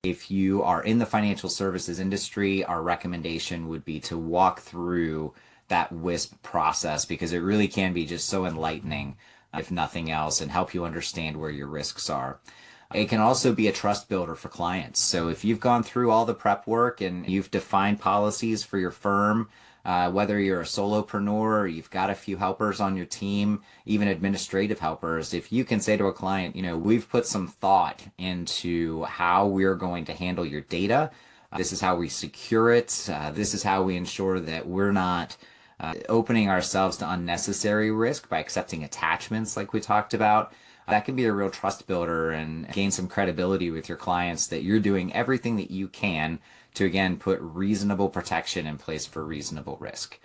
If you are in the financial services industry, our recommendation would be to walk through that WISP process because it really can be just so enlightening, if nothing else, and help you understand where your risks are. It can also be a trust builder for clients. So if you've gone through all the prep work and you've defined policies for your firm, whether you're a solopreneur or you've got a few helpers on your team, even administrative helpers, if you can say to a client, we've put some thought into how we're going to handle your data. This is how we secure it. This is how we ensure that we're not opening ourselves to unnecessary risk by accepting attachments like we talked about. That can be a real trust builder and gain some credibility with your clients that you're doing everything that you can to, again, put reasonable protection in place for reasonable risk.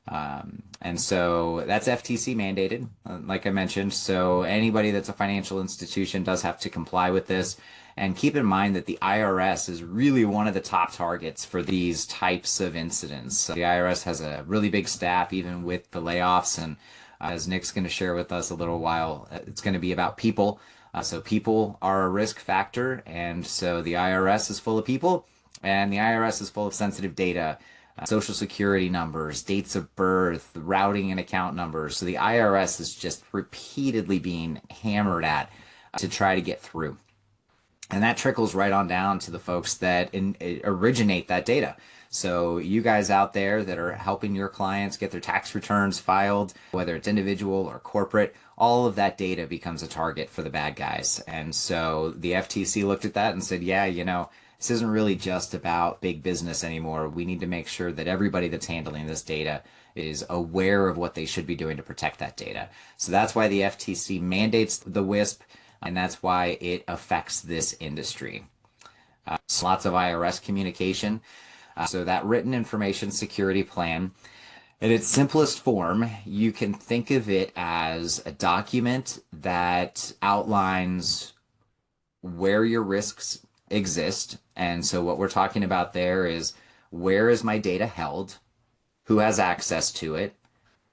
And so that's FTC mandated, like I mentioned. So anybody that's a financial institution does have to comply with this. And keep in mind that the IRS is really one of the top targets for these types of incidents. The IRS has a really big staff, even with the layoffs. And as Nick's going to share with us a little while, it's going to be about people. So people are a risk factor. And so the IRS is full of people, and the IRS is full of sensitive data, social security numbers, dates of birth, routing and account numbers. So the IRS is just repeatedly being hammered at to try to get through. And that trickles right on down to the folks that originate that data. So you guys out there that are helping your clients get their tax returns filed, whether it's individual or corporate, all of that data becomes a target for the bad guys. And so the FTC looked at that and said, yeah, this isn't really just about big business anymore. We need to make sure that everybody that's handling this data is aware of what they should be doing to protect that data. So that's why the FTC mandates the WISP, and that's why it affects this industry. So lots of IRS communication. So that written information security plan, in its simplest form, you can think of it as a document that outlines where your risks exist. And so what we're talking about there is, where is my data held? Who has access to it?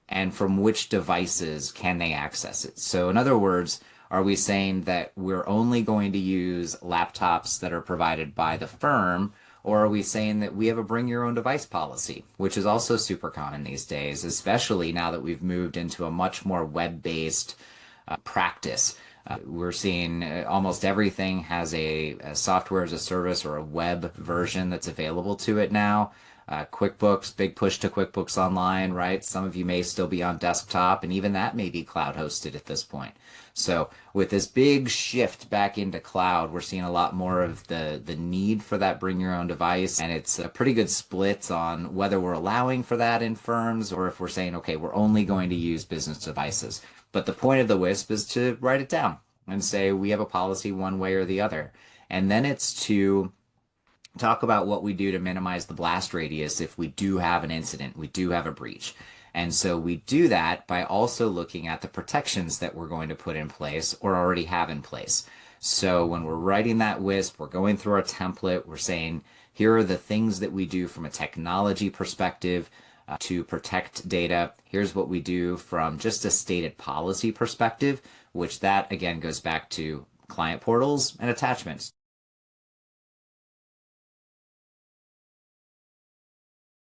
And from which devices can they access it? So in other words, are we saying that we're only going to use laptops that are provided by the firm? Or are we saying that we have a bring your own device policy, which is also super common these days, especially now that we've moved into a much more web-based practice. We're seeing almost everything has a software as a service or a web version that's available to it now. QuickBooks, big push to QuickBooks Online, right? Some of you may still be on desktop, and even that may be cloud hosted at this point. So with this big shift back into cloud, we're seeing a lot more of the need for that bring your own device. And it's a pretty good split on whether we're allowing for that in firms or if we're saying, okay, we're only going to use business devices. But the point of the WISP is to write it down and say we have a policy one way or the other. And then it's to talk about what we do to minimize the blast radius if we do have an incident, we do have a breach. And so we do that by also looking at the protections that we're going to put in place or already have in place. So when we're writing that WISP, we're going through our template, we're saying, here are the things that we do from a technology perspective to protect data. Here's what we do from just a stated policy perspective, which that again goes back to client portals and attachments.